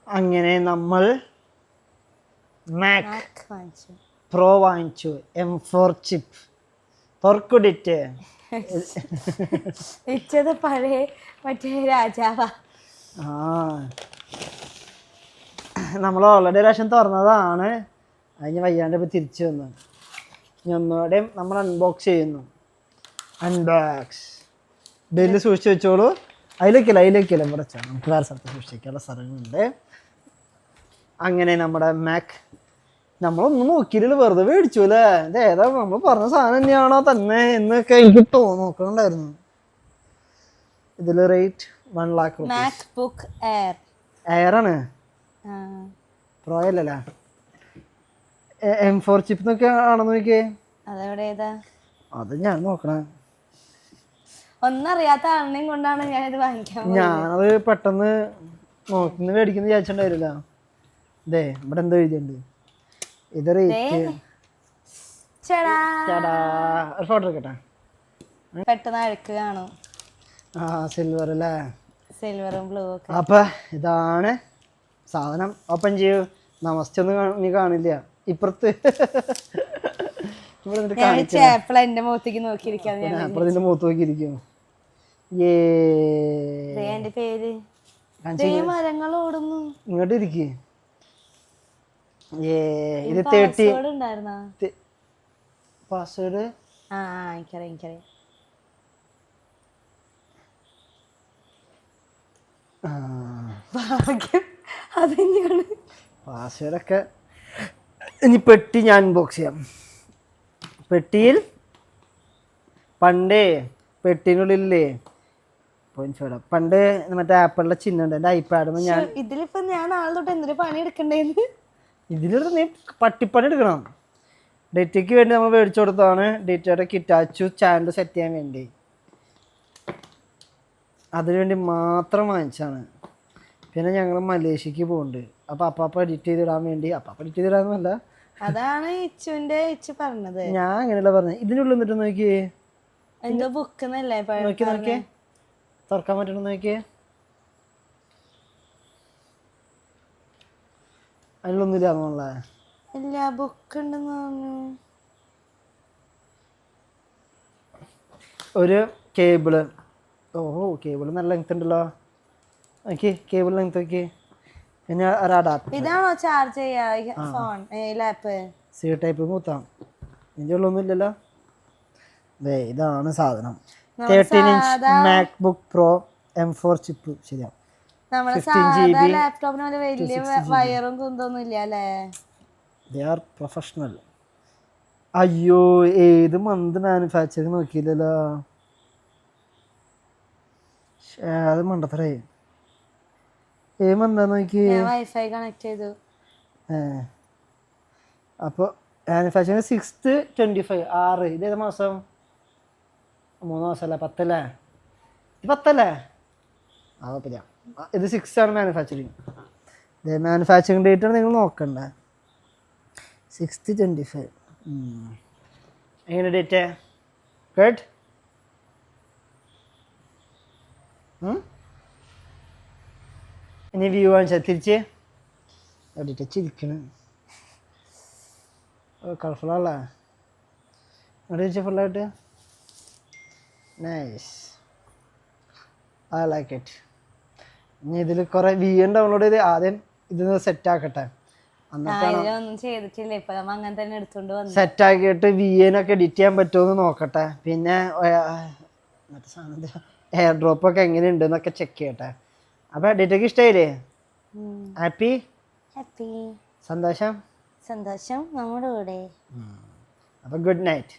അങ്ങനെ നമ്മൾ Mac pro വാങ്ങിച്ചു. M4 chip തുറക്കുടിറ്റ്. ഇച്ചത് പഴയ മറ്റേ രാജാവാ. നമ്മൾ ഓൾറെഡി ഒരു പ്രാവശ്യം തുറന്നതാണ്. അതിന് വയ്യാണ്ട് ഇപ്പം തിരിച്ചു വന്നു. ഇനി ഒന്നുകൂടെയും നമ്മൾ അൺബോക്സ് ചെയ്യുന്നു. അൺബോക്സ് ബെല്ല് സൂക്ഷിച്ച് വെച്ചോളൂ. അതിലേക്കില്ല ഇവിടെ വെച്ചാൽ നമുക്ക് വേറെ സ്ഥലത്ത് സൂക്ഷിക്കാനുള്ള സ്ഥലങ്ങളുണ്ട്. അങ്ങനെ നമ്മുടെ മാക് നമ്മളൊന്നും നോക്കിയില്ല, വെറുതെ മേടിച്ചു അല്ലേ. ഇത് ഏതാ നമ്മൾ പറഞ്ഞ സാധനം തന്നെയാണോ തന്നെ എന്നൊക്കെ എനിക്ക് നോക്കണുണ്ടായിരുന്നു. ഇതിൽ റേറ്റ് 1 lakh മാക്ബുക്ക് എയർ ആണ്, പ്രോ അല്ലല്ലേ. M4 ചിപ്പ് എന്നൊക്കെ ആണെന്ന് നോക്കിയേ. അത് ഞാൻ നോക്കണേ. ഒന്നറിയാത്ത ആളിനെയും കൊണ്ടാണ് ഞാനിത് വാങ്ങിക്കാൻ. ഞാനത് പെട്ടെന്ന് നോക്കി മേടിക്കുന്ന വിചാരിച്ചിട്ടുണ്ടായിരുന്നില്ല. ഇതേ ഇവിടെ എന്തോ എഴുതിയുണ്ട്. ഇത് റേറ്റ് ഒരു ഫോട്ടോ എടുക്കട്ടെ. പെട്ടെന്ന് അഴുക്ക് കാണും. സിൽവർ അല്ലേ, സിൽവറും ബ്ലൂ ഒക്കെ. അപ്പൊ ഇതാണ് സാധനം. ഓപ്പൺ ചെയ്യൂ. നമസ്തേ ഒന്നും നീ കാണില്ല ഇപ്പുറത്ത്. എന്റെ മുഖത്തേക്ക് നോക്കിയിരിക്കാതെ അപ്പുറത്തിന്റെ മുഖത്ത് നോക്കിയിരിക്കും. എന്റെ പേര് മരങ്ങൾ ഓടുന്നു. ഇങ്ങോട്ട് ഇരിക്കേ. ഇത് 30 പാസ്വേഡ്. എനിക്കറിയാം. അതെന്നെയാണ് പാസ്വേഡൊക്കെ. ഇനി പെട്ടി ഞാൻ അൺബോക്സ് ചെയ്യാം. പെട്ടിയിൽ പണ്ടേ പെട്ടിനുള്ളിലേ പണ്ട് മറ്റേ ആപ്പിളിന്റെ ചിഹ്നം ഉണ്ട്. എൻ്റെ ഐപാഡ് ഞാൻ ഇതിലിപ്പോ ഞാൻ നാളെ തൊട്ട് എന്തൊരു പണി എടുക്കണ്ടേന്ന്. ഇതിലൊരു നീ പട്ടിപ്പണി എടുക്കണം. ഡേറ്റയ്ക്ക് വേണ്ടി നമ്മൾ മേടിച്ചു കൊടുത്തതാണ്. ഡേറ്റയുടെ കിറ്റാച്ചു ചാനൽ സെറ്റ് ചെയ്യാൻ വേണ്ടി, അതിനുവേണ്ടി മാത്രം വാങ്ങിച്ചാണ്. പിന്നെ ഞങ്ങൾ മലേഷ്യക്ക് പോകുന്നുണ്ട്. അപ്പോൾ അപ്പാപ്പ എഡിറ്റ് ചെയ്തിടാൻ വേണ്ടി. എഡിറ്റ് ചെയ്തിടാന്നല്ല, അതാണ് ഇച്ചു പറഞ്ഞത്. ഞാൻ അങ്ങനെയല്ല പറഞ്ഞത്. ഇതിനുള്ളിൽ നിന്നിട്ട് നോക്കിയേ. എന്തോ ബുക്ക് നോക്കിയേ തുറക്കാൻ പറ്റണം നോക്കിയേ. അതിനുള്ളൊന്നുമില്ല. ഇല്ല, ബുക്ക് ഉണ്ടെന്ന് പറഞ്ഞു. ഒരു കേബിള്. കേബിള് നല്ല ലെങ്ത് ഉണ്ടല്ലോ. നോക്കി കേബിൾ ലെങ്ത് നോക്കി. പിന്നെ ഒരു അഡാപ്റ്റർ. ഇതാണോ ചാർജ് ചെയ്യാ ഫോൺ ലാപ്പ്? സി ടൈപ്പ് കുത്താം. ഇതിൻ്റെ ഉള്ളൊന്നും ഇല്ലല്ലോ. ഇതാണ് സാധനം. 13-inch MacBook pro M4 chip. ശരിയാ. നമ്മുടെ സാധാ ലാപ്ടോപ്പിന് പോലെ വലിയ വയറും കുന്തൊന്നും ഇല്ല അല്ലേ. They are professional. അയ്യോ, ഏത് മന്ത് മാനുഫാക്ചറിങ് നോക്കിയില്ലല്ലോ. അത് മണ്ടത്തരേ. ഏത് മന്താന്ന് നോക്കി. വൈഫൈ കണക്ട് ചെയ്തു. അപ്പോൾ മാനുഫാക്ചറിങ് 6/25 6. ഇതേത് മാസം? 3 മാസമല്ലേ? 10 അല്ലേ? ഇത് 10 അല്ലേ? കുഴപ്പമില്ല. ഇത് 6 ആണ് മാനുഫാക്ചറിങ്. മാനുഫാക്ചറിങ് ഡേറ്റ് ആണ് നിങ്ങൾ നോക്കണ്ടേ. 6/25. എങ്ങനെ ഡേറ്റ്? ഗുഡ്. ഇനി വ്യൂ കാണിച്ചാൽ തിരിച്ച് എഡിറ്റ് ചിരിക്കണ്. കളർഫുള്ളല്ലേ? അവിടെ തിരിച്ച് ഫുള്ളായിട്ട്. Nice, I like it. ഇനി ഇതിൽ കുറേ VN ഡൗൺലോഡ് ചെയ്ത് ആദ്യം ഇതിന് സെറ്റ് ആക്കട്ടെ. സെറ്റ് ആക്കിയിട്ട് VN ഒക്കെ എഡിറ്റ് ചെയ്യാൻ പറ്റുമോ നോക്കട്ടെ. പിന്നെ മറ്റേ സാധനം എയർ ഡ്രോപ്പ് ഒക്കെ എങ്ങനെയുണ്ട് എന്നൊക്കെ ചെക്ക് ചെയ്യട്ടെ. അപ്പൊ എഡിറ്റൊക്കെ ഇഷ്ടമായില്ലേ? ഹാപ്പി? സന്തോഷം നമ്മുടെ കൂടെ. അപ്പൊ ഗുഡ് നൈറ്റ്.